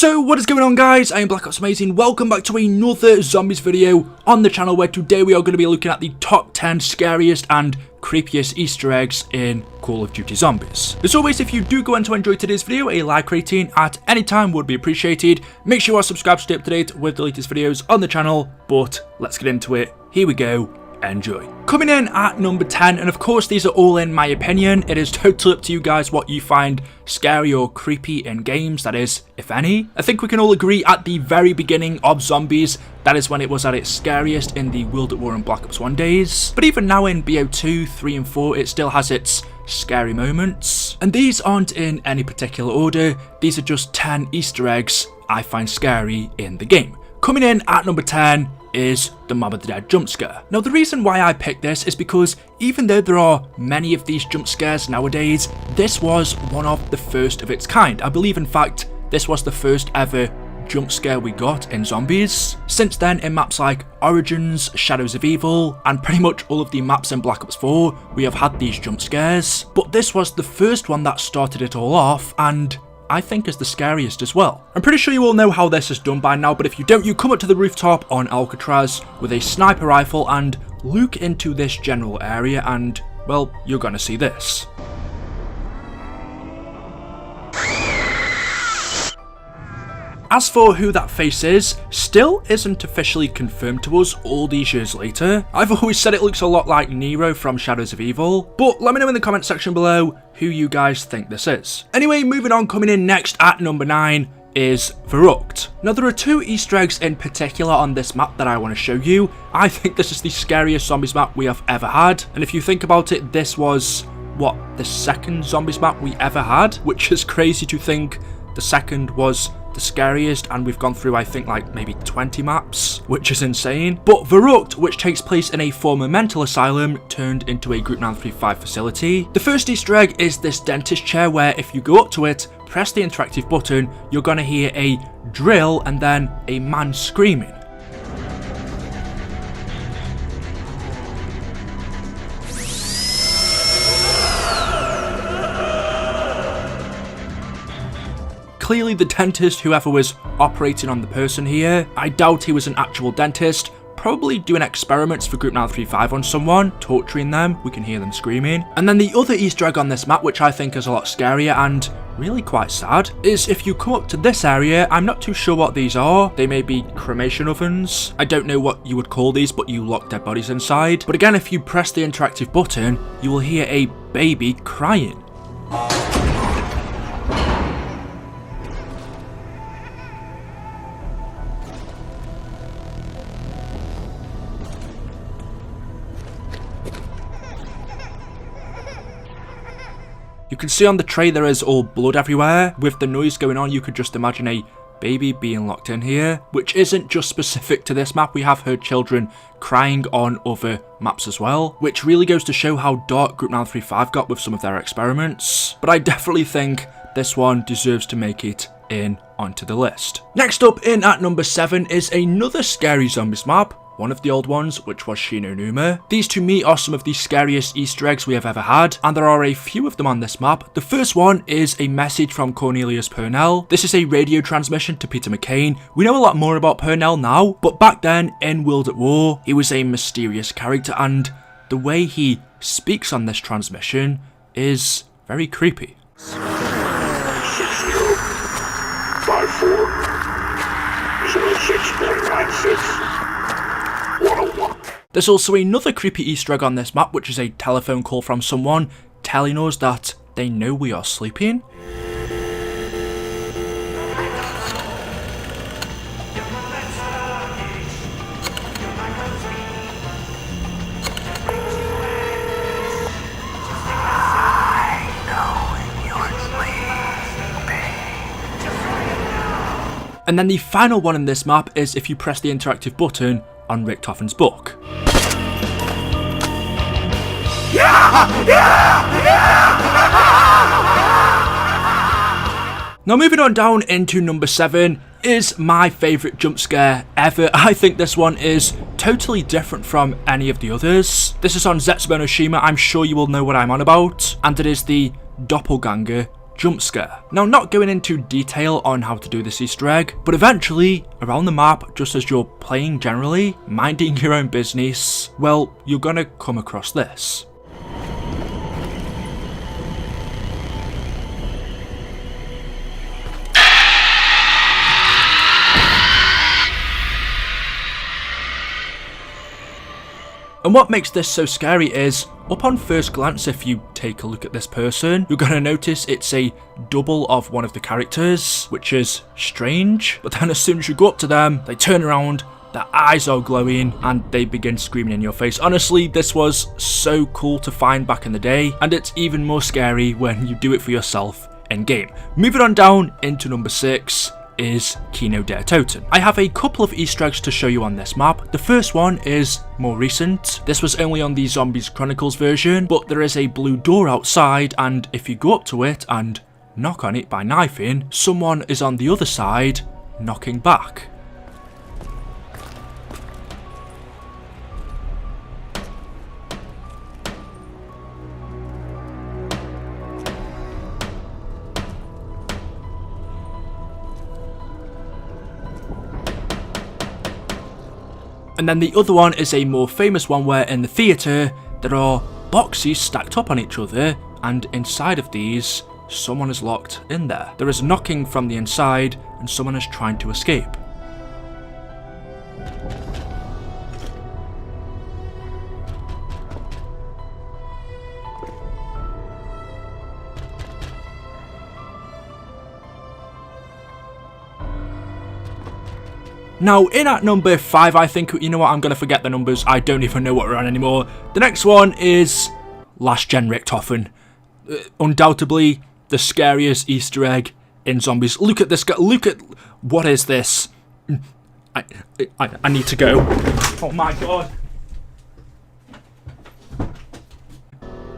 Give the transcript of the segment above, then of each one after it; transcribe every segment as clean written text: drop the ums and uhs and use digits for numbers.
So what is going on, guys? I am BlackOpsAmazing. Welcome back to another zombies video on the channel, where today we are going to be looking at the top 10 scariest and creepiest Easter eggs in Call of Duty Zombies. As always, if you do go on to enjoy today's video, a like rating at any time would be appreciated. Make sure you are subscribed to stay up to date with the latest videos on the channel, but let's get into it. Here we go. Enjoy. Coming in at number 10, and of course these are all in my opinion, it is totally up to you guys what you find scary or creepy in games, that is, if any. I think we can all agree at the very beginning of Zombies, that is when it was at its scariest in the World at War and Black Ops 1 days. But even now in BO2, 3 and 4, it still has its scary moments. And these aren't in any particular order, these are just 10 Easter eggs I find scary in the game. Coming in at number 10 is the Mob of the Dead jump scare. Now the reason why I picked this is because even though there are many of these jump scares nowadays, this was one of the first of its kind. I believe in fact this was the first ever jump scare we got in Zombies. Since then, in maps like Origins, Shadows of Evil, and pretty much all of the maps in Black Ops 4, we have had these jump scares, but this was the first one that started it all off, and I think is the scariest as well. I'm pretty sure you all know how this is done by now, but if you don't, you come up to the rooftop on Alcatraz with a sniper rifle and look into this general area and, well, you're gonna see this. As for who that face is, still isn't officially confirmed to us all these years later. I've always said it looks a lot like Nero from Shadows of Evil, but let me know in the comment section below who you guys think this is. Anyway, moving on, coming in next at number 9 is Verrückt. Now there are two Easter eggs in particular on this map that I want to show you. I think this is the scariest Zombies map we have ever had, and if you think about it, this was, what, the second Zombies map we ever had, which is crazy to think the second was the scariest, and we've gone through I think like maybe 20 maps, which is insane. But Verrückt, which takes place in a former mental asylum turned into a Group 935 facility. The first Easter egg is this dentist chair where if you go up to it, press the interactive button, you're gonna hear a drill and then a man screaming. Clearly the dentist, whoever was operating on the person here, I doubt he was an actual dentist, probably doing experiments for Group 935 on someone, torturing them, we can hear them screaming. And then the other Easter egg on this map, which I think is a lot scarier and really quite sad, is if you come up to this area, I'm not too sure what these are, they may be cremation ovens, I don't know what you would call these, but you lock dead bodies inside. But again, if you press the interactive button, you will hear a baby crying. You can see on the tray there is all blood everywhere. With the noise going on, you could just imagine a baby being locked in here, which isn't just specific to this map. We have heard children crying on other maps as well, which really goes to show how dark Group 935 got with some of their experiments. But I definitely think this one deserves to make it in onto the list. Next up in at number 7 is another scary Zombies map. One of the old ones, which was Numa. These to me are some of the scariest Easter eggs we have ever had, and there are a few of them on this map. The first one is a message from Cornelius Purnell. This is a radio transmission to Peter McCain. We know a lot more about Purnell now, but back then in World at War, he was a mysterious character, and the way he speaks on this transmission is very creepy. 60 54 06.96 101. There's also another creepy Easter egg on this map, which is a telephone call from someone telling us that they know we are sleeping. And then the final one in this map is if you press the interactive button on Richthofen's book. Now moving on down into number 7 is my favourite jump scare ever. I think this one is totally different from any of the others. This is on Zetsubou no Shima, I'm sure you will know what I'm on about, and it is the Doppelganger jump scare. Now, not going into detail on how to do this Easter egg, but eventually, around the map, just as you're playing generally, minding your own business, well, you're gonna come across this. And what makes this so scary is, upon first glance, if you take a look at this person, you're going to notice it's a double of one of the characters, which is strange. But then as soon as you go up to them, they turn around, their eyes are glowing, and they begin screaming in your face. Honestly, this was so cool to find back in the day, and it's even more scary when you do it for yourself in game. Moving on down into number 6. Is Kino Der Toten. I have a couple of Easter eggs to show you on this map. The first one is more recent. This was only on the Zombies Chronicles version, but there is a blue door outside, and if you go up to it and knock on it by knifing, someone is on the other side knocking back. And then the other one is a more famous one where in the theatre there are boxes stacked up on each other, and inside of these someone is locked in there. There is knocking from the inside and someone is trying to escape. Now, in at number 5, I think, you know what, I'm going to forget the numbers, I don't even know what we're on anymore. The next one is Last Gen Richthofen. Undoubtedly, the scariest Easter egg in Zombies. Look at this guy, look at, what is this? I need to go. Oh my god.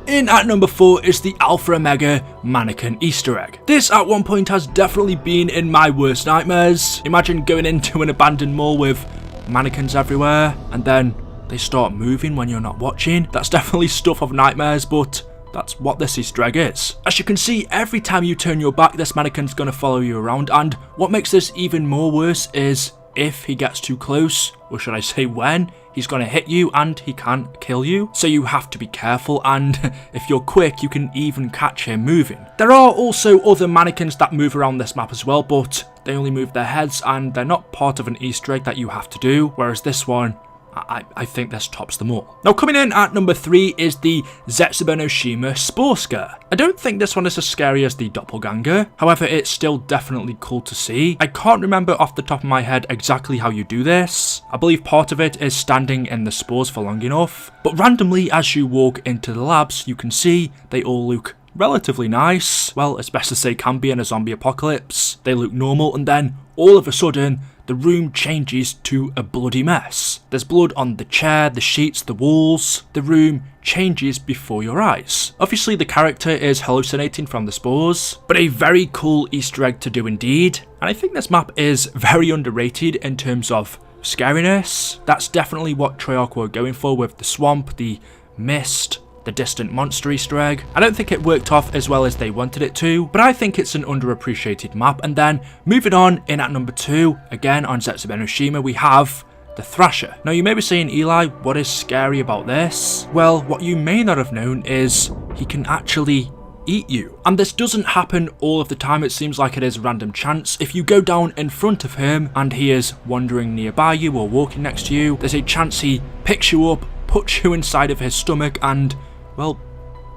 In at number 4 is the Alpha Omega mannequin Easter egg. This at one point has definitely been in my worst nightmares. Imagine going into an abandoned mall with mannequins everywhere and then they start moving when you're not watching. That's definitely stuff of nightmares, but that's what this Easter egg is. As you can see, every time you turn your back, this mannequin's gonna follow you around, and what makes this even more worse is if he gets too close, or should I say when, he's going to hit you and he can't kill you. So you have to be careful, and if you're quick, you can even catch him moving. There are also other mannequins that move around this map as well, but they only move their heads and they're not part of an Easter egg that you have to do, whereas this one, I think this tops them all. Now, coming in at number 3 is the Zetsubou Shima Spore Scare. I don't think this one is as scary as the Doppelganger, however it's still definitely cool to see. I can't remember off the top of my head exactly how you do this. I believe part of it is standing in the spores for long enough, but randomly as you walk into the labs you can see they all look relatively nice. Well, as best as they can be in a zombie apocalypse. They look normal, and then all of a sudden the room changes to a bloody mess. There's blood on the chair, the sheets, the walls. The room changes before your eyes. Obviously the character is hallucinating from the spores, but a very cool Easter egg to do indeed. And I think this map is very underrated in terms of scariness. That's definitely what Treyarch were going for with the swamp, the mist, the distant monster Easter egg. I don't think it worked off as well as they wanted it to, but I think it's an underappreciated map. And then moving on, in at number 2, again on Zetsubou Shima, we have the Thrasher. Now you may be saying, Eli, what is scary about this? Well, what you may not have known is he can actually eat you. And this doesn't happen all of the time, it seems like it is a random chance. If you go down in front of him and he is wandering nearby you or walking next to you, there's a chance he picks you up, puts you inside of his stomach, and well,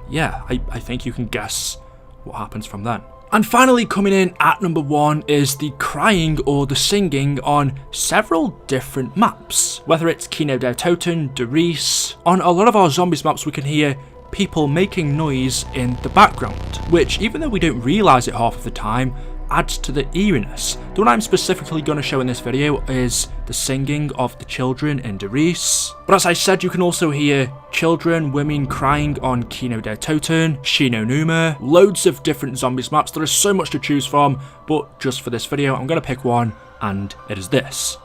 yeah, I think you can guess what happens from then. And finally, coming in at number 1 is the crying or the singing on several different maps. Whether it's Kino Der Toten, Der Richthofen, on a lot of our zombies maps we can hear people making noise in the background, which even though we don't realise it half of the time, adds to the eeriness. The one I'm specifically going to show in this video is the singing of the children in Der Richthofen. But as I said, you can also hear children, women crying on Kino Der Toten, Shino Numa, loads of different zombies maps. There is so much to choose from, but just for this video I'm going to pick one, and it is this.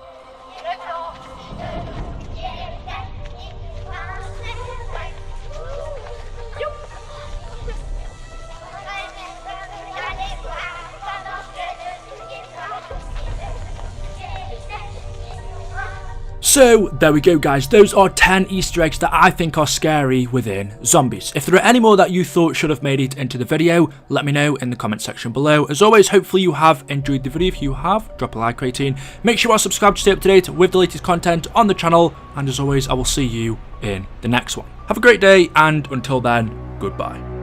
So there we go, guys. Those are 10 Easter eggs that I think are scary within zombies. If there are any more that you thought should have made it into the video, let me know in the comment section below. As always, hopefully you have enjoyed the video. If you have, drop a like rating. Make sure you are subscribed to stay up to date with the latest content on the channel. And as always, I will see you in the next one. Have a great day, and until then, goodbye.